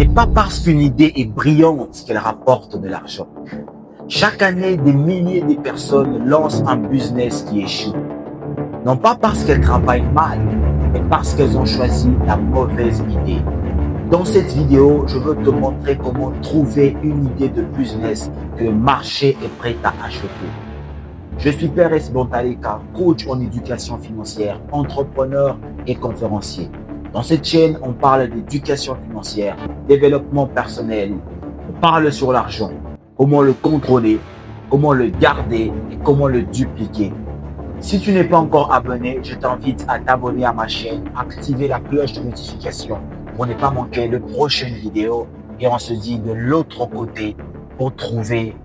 n'est pas parce qu'une idée est brillante qu'elle rapporte de l'argent. Chaque année, des milliers de personnes lancent un business qui échoue. Non pas parce qu'elles travaillent mal, mais parce qu'elles ont choisi la mauvaise idée. Dans cette vidéo, je veux te montrer comment trouver une idée de business que le marché est prêt à acheter. Je suis Père Bontaleka, coach en éducation financière, entrepreneur et conférencier. Dans cette chaîne, on parle d'éducation financière, développement personnel, on parle sur l'argent, comment le contrôler, comment le garder et comment le dupliquer. Si tu n'es pas encore abonné, je t'invite à t'abonner à ma chaîne, activer la cloche de notification pour ne pas manquer les prochaines vidéos. Et on se dit de l'autre côté pour trouver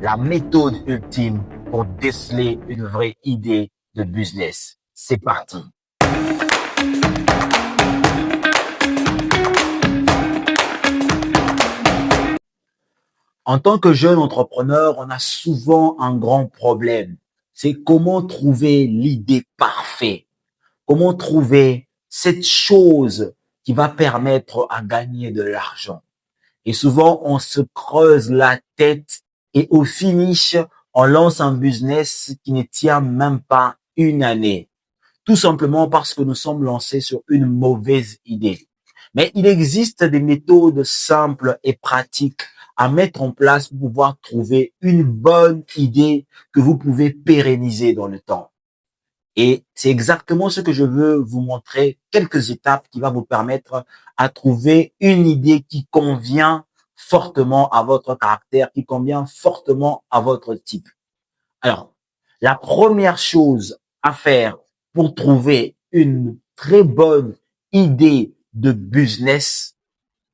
la méthode ultime pour déceler une vraie idée de business. C'est parti. En tant que jeune entrepreneur, on a souvent un grand problème. C'est comment trouver l'idée parfaite. Comment trouver cette chose qui va permettre à gagner de l'argent. Et souvent, on se creuse la tête et au finish, on lance un business qui ne tient même pas une année. Tout simplement parce que nous sommes lancés sur une mauvaise idée. Mais il existe des méthodes simples et pratiques à mettre en place pour pouvoir trouver une bonne idée que vous pouvez pérenniser dans le temps. Et c'est exactement ce que je veux vous montrer, quelques étapes qui vont vous permettre à trouver une idée qui convient fortement à votre caractère, qui convient fortement à votre type. Alors, la première chose à faire pour trouver une très bonne idée de business,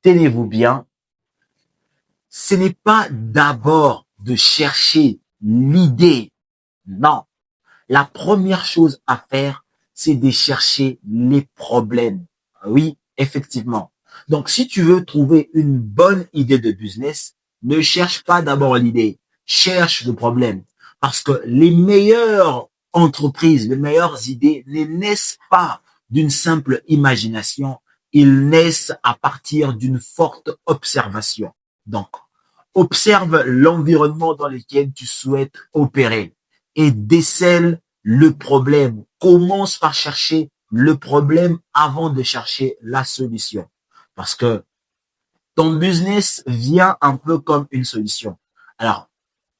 tenez-vous bien, ce n'est pas d'abord de chercher l'idée. Non. La première chose à faire, c'est de chercher les problèmes. Oui, effectivement. Donc, si tu veux trouver une bonne idée de business, ne cherche pas d'abord l'idée, cherche le problème. Parce que les meilleures entreprises, les meilleures idées ne naissent pas d'une simple imagination, ils naissent à partir d'une forte observation. Donc, observe l'environnement dans lequel tu souhaites opérer et décèle le problème. Commence par chercher le problème avant de chercher la solution. Parce que ton business vient un peu comme une solution. Alors,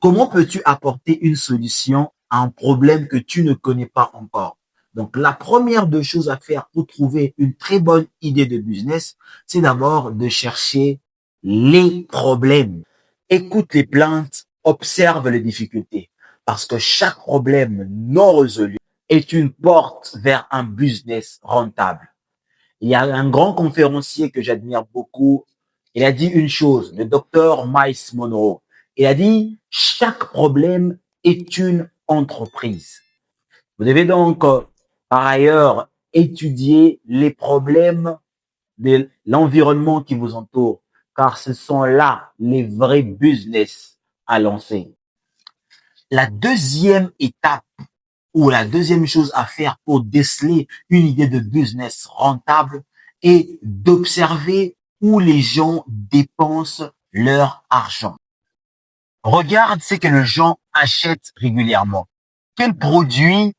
comment peux-tu apporter une solution à un problème que tu ne connais pas encore? Donc, la première des choses à faire pour trouver une très bonne idée de business, c'est d'abord de chercher les problèmes. Écoute les plaintes, observe les difficultés. Parce que chaque problème non résolu est une porte vers un business rentable. Il y a un grand conférencier que j'admire beaucoup. Il a dit une chose, le docteur Miles Monroe. Il a dit, chaque problème est une entreprise. Vous devez donc, par ailleurs, étudier les problèmes de l'environnement qui vous entoure, car ce sont là les vrais business à lancer. La deuxième étape ou la deuxième chose à faire pour déceler une idée de business rentable est d'observer où les gens dépensent leur argent. Regarde ce que les gens achètent régulièrement. Quels produits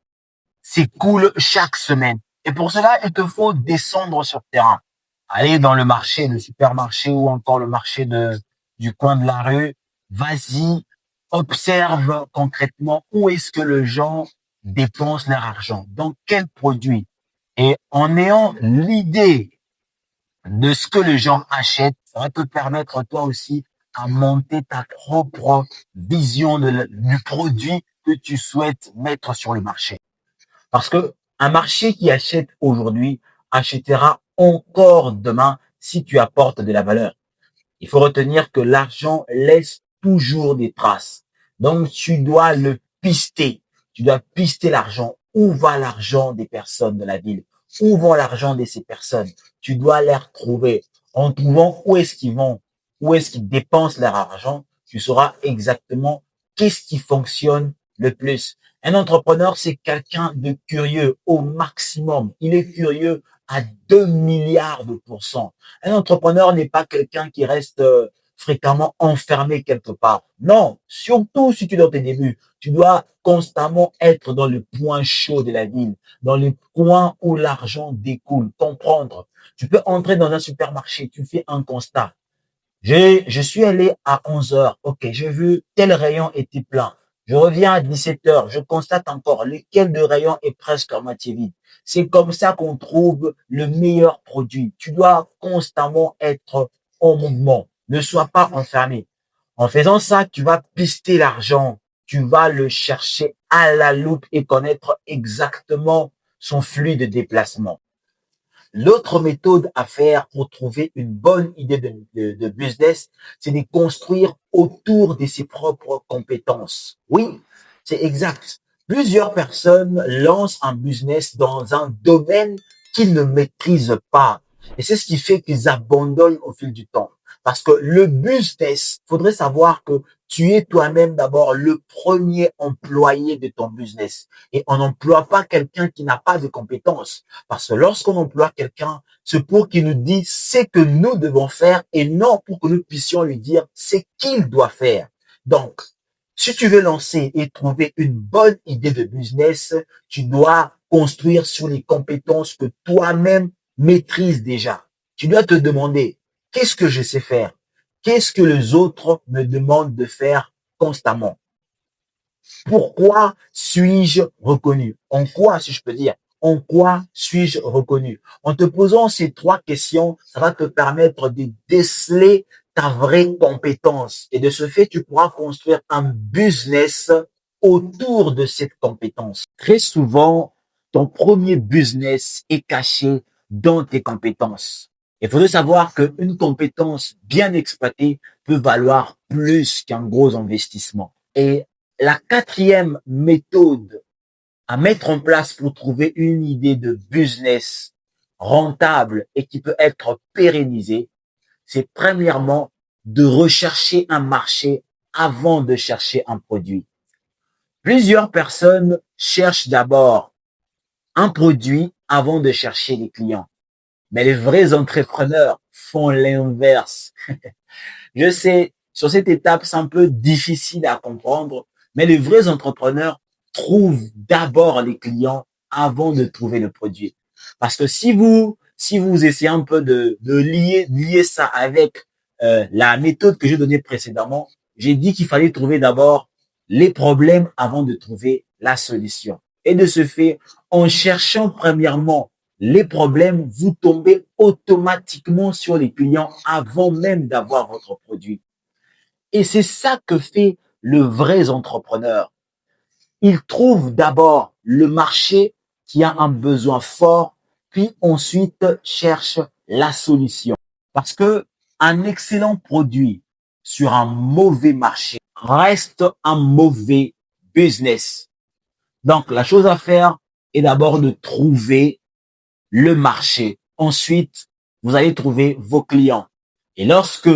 s'écoulent chaque semaine. Et pour cela, il te faut descendre sur le terrain. Aller dans le marché, le supermarché ou encore le marché du coin de la rue. Vas-y, observe concrètement où est-ce que les gens dépensent leur argent, dans quels produits. Et en ayant l'idée de ce que les gens achètent, ça va te permettre toi aussi à monter ta propre vision du produit que tu souhaites mettre sur le marché. Parce que un marché qui achète aujourd'hui achètera encore demain si tu apportes de la valeur. Il faut retenir que l'argent laisse toujours des traces. Donc, tu dois le pister. Tu dois pister l'argent. Où va l'argent des personnes de la ville? Où va l'argent de ces personnes? Tu dois les retrouver. En trouvant où est-ce qu'ils vont, où est-ce qu'ils dépensent leur argent, tu sauras exactement qu'est-ce qui fonctionne le plus. Un entrepreneur, c'est quelqu'un de curieux au maximum. Il est curieux à 2 milliards de pourcents. Un entrepreneur n'est pas quelqu'un qui reste fréquemment enfermé quelque part. Non, surtout si tu es dans tes débuts, tu dois constamment être dans le point chaud de la ville, dans le coin où l'argent découle, comprendre. Tu peux entrer dans un supermarché, tu fais un constat. Je suis allé à 11 heures. OK, j'ai vu tel rayon était plein. Je reviens à 17 heures. Je constate encore lequel de rayon est presque à moitié vide. C'est comme ça qu'on trouve le meilleur produit. Tu dois constamment être en mouvement. Ne sois pas enfermé. En faisant ça, tu vas pister l'argent. Tu vas le chercher à la loupe et connaître exactement son flux de déplacement. L'autre méthode à faire pour trouver une bonne idée de business, c'est de construire autour de ses propres compétences. Oui, c'est exact. Plusieurs personnes lancent un business dans un domaine qu'ils ne maîtrisent pas. Et c'est ce qui fait qu'ils abandonnent au fil du temps. Parce que le business, faudrait savoir que tu es toi-même d'abord le premier employé de ton business. Et on n'emploie pas quelqu'un qui n'a pas de compétences. Parce que lorsqu'on emploie quelqu'un, c'est pour qu'il nous dise ce que nous devons faire et non pour que nous puissions lui dire ce qu'il doit faire. Donc, si tu veux lancer et trouver une bonne idée de business, tu dois construire sur les compétences que toi-même maîtrises déjà. Tu dois te demander, qu'est-ce que je sais faire? Qu'est-ce que les autres me demandent de faire constamment? Pourquoi suis-je reconnu? En quoi, si je peux dire, en quoi suis-je reconnu? En te posant ces trois questions, ça va te permettre de déceler ta vraie compétence. Et de ce fait, tu pourras construire un business autour de cette compétence. Très souvent, ton premier business est caché dans tes compétences. Il faudrait savoir qu'une compétence bien exploitée peut valoir plus qu'un gros investissement. Et la quatrième méthode à mettre en place pour trouver une idée de business rentable et qui peut être pérennisée, c'est premièrement de rechercher un marché avant de chercher un produit. Plusieurs personnes cherchent d'abord un produit avant de chercher les clients. Mais les vrais entrepreneurs font l'inverse. Je sais, sur cette étape, c'est un peu difficile à comprendre, mais les vrais entrepreneurs trouvent d'abord les clients avant de trouver le produit. Parce que si vous essayez un peu de lier ça avec la méthode que j'ai donnée précédemment, j'ai dit qu'il fallait trouver d'abord les problèmes avant de trouver la solution. Et de ce fait, en cherchant premièrement les problèmes, vous tombez automatiquement sur les clients avant même d'avoir votre produit. Et c'est ça que fait le vrai entrepreneur. Il trouve d'abord le marché qui a un besoin fort, puis ensuite cherche la solution. Parce que un excellent produit sur un mauvais marché reste un mauvais business. Donc, la chose à faire est d'abord de trouver le marché. Ensuite, vous allez trouver vos clients. Et lorsque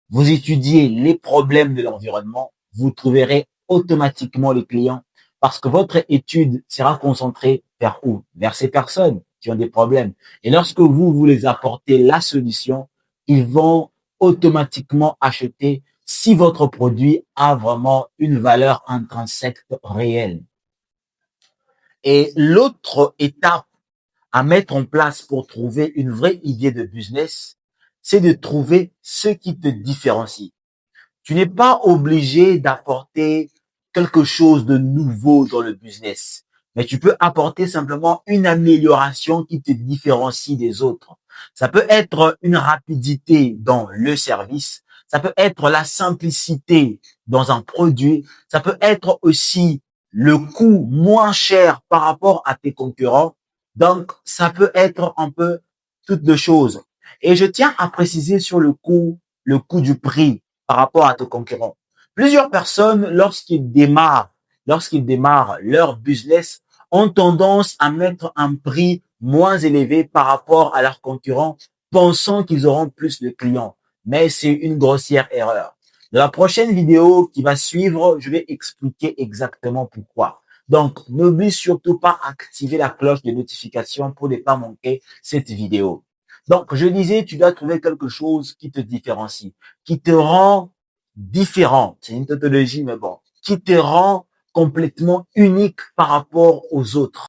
vous étudiez les problèmes de l'environnement, vous trouverez automatiquement les clients parce que votre étude sera concentrée vers où? Vers ces personnes qui ont des problèmes. Et lorsque vous les apportez la solution, ils vont automatiquement acheter si votre produit a vraiment une valeur intrinsèque réelle. Et l'autre étape à mettre en place pour trouver une vraie idée de business, c'est de trouver ce qui te différencie. Tu n'es pas obligé d'apporter quelque chose de nouveau dans le business, mais tu peux apporter simplement une amélioration qui te différencie des autres. Ça peut être une rapidité dans le service, ça peut être la simplicité dans un produit, ça peut être aussi le coût moins cher par rapport à tes concurrents. Donc, ça peut être un peu toutes deux choses. Et je tiens à préciser sur le coût du prix par rapport à tes concurrents. Plusieurs personnes, lorsqu'ils démarrent leur business, ont tendance à mettre un prix moins élevé par rapport à leurs concurrents, pensant qu'ils auront plus de clients. Mais c'est une grossière erreur. Dans la prochaine vidéo qui va suivre, je vais expliquer exactement pourquoi. Donc, n'oublie surtout pas d'activer la cloche de notification pour ne pas manquer cette vidéo. Donc, je disais, tu dois trouver quelque chose qui te différencie, qui te rend différent. C'est une tautologie, mais bon, qui te rend complètement unique par rapport aux autres.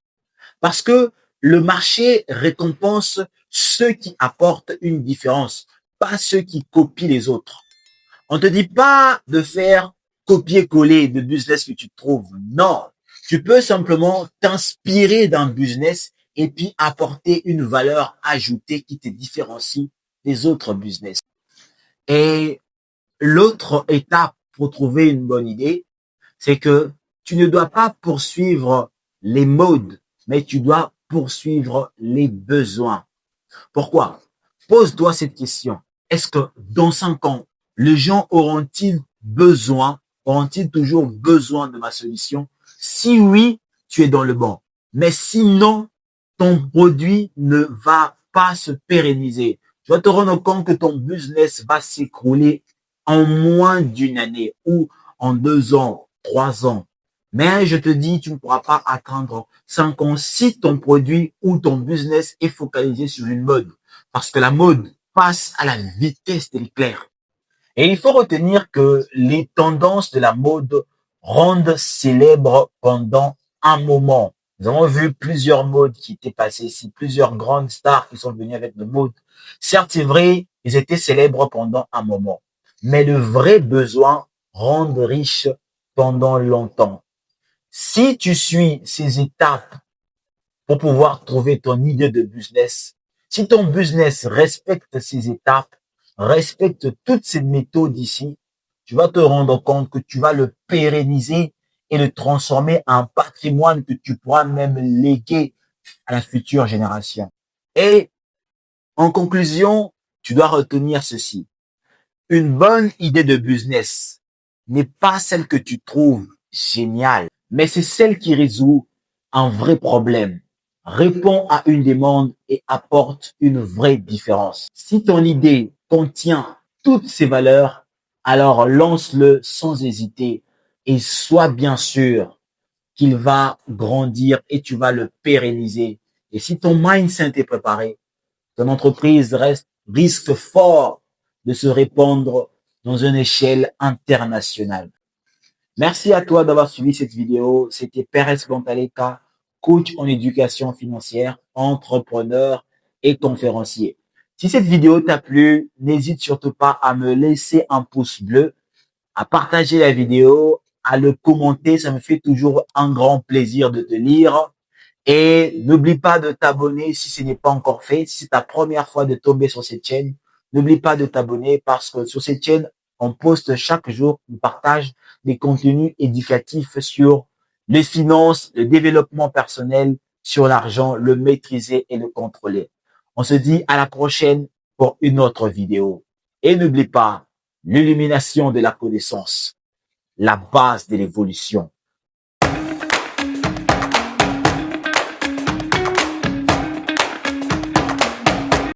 Parce que le marché récompense ceux qui apportent une différence, pas ceux qui copient les autres. On te dit pas de faire copier-coller de business que tu trouves. Non. Tu peux simplement t'inspirer d'un business et puis apporter une valeur ajoutée qui te différencie des autres business. Et l'autre étape pour trouver une bonne idée, c'est que tu ne dois pas poursuivre les modes, mais tu dois poursuivre les besoins. Pourquoi? Pose-toi cette question. Est-ce que dans 5 ans, les gens auront-ils toujours besoin de ma solution? Si oui, tu es dans le bon. Mais sinon, ton produit ne va pas se pérenniser. Tu vas te rendre compte que ton business va s'écrouler en moins d'une année ou en 2 ans, 3 ans. Mais je te dis, tu ne pourras pas attendre 5 ans si ton produit ou ton business est focalisé sur une mode. Parce que la mode passe à la vitesse de l'éclair. Et il faut retenir que les tendances de la mode rendent célèbres pendant un moment. Nous avons vu plusieurs modes qui étaient passées ici, plusieurs grandes stars qui sont venues avec le mode. Certes, c'est vrai, ils étaient célèbres pendant un moment. Mais le vrai besoin rend riche pendant longtemps. Si tu suis ces étapes pour pouvoir trouver ton idée de business, si ton business respecte ces étapes, respecte toutes ces méthodes ici, tu vas te rendre compte que tu vas le pérenniser et le transformer en patrimoine que tu pourras même léguer à la future génération. Et en conclusion, tu dois retenir ceci. Une bonne idée de business n'est pas celle que tu trouves géniale, mais c'est celle qui résout un vrai problème, répond à une demande et apporte une vraie différence. Si ton idée contient toutes ces valeurs, alors lance-le sans hésiter et sois bien sûr qu'il va grandir et tu vas le pérenniser. Et si ton mindset est préparé, ton entreprise risque fort de se répandre dans une échelle internationale. Merci à toi d'avoir suivi cette vidéo. C'était Perez Bantaleka, coach en éducation financière, entrepreneur et conférencier. Si cette vidéo t'a plu, n'hésite surtout pas à me laisser un pouce bleu, à partager la vidéo, à le commenter. Ça me fait toujours un grand plaisir de te lire. Et n'oublie pas de t'abonner si ce n'est pas encore fait. Si c'est ta première fois de tomber sur cette chaîne, n'oublie pas de t'abonner parce que sur cette chaîne, on poste chaque jour, on partage des contenus éducatifs sur les finances, le développement personnel, sur l'argent, le maîtriser et le contrôler. On se dit à la prochaine pour une autre vidéo. Et n'oublie pas l'illumination de la connaissance, la base de l'évolution.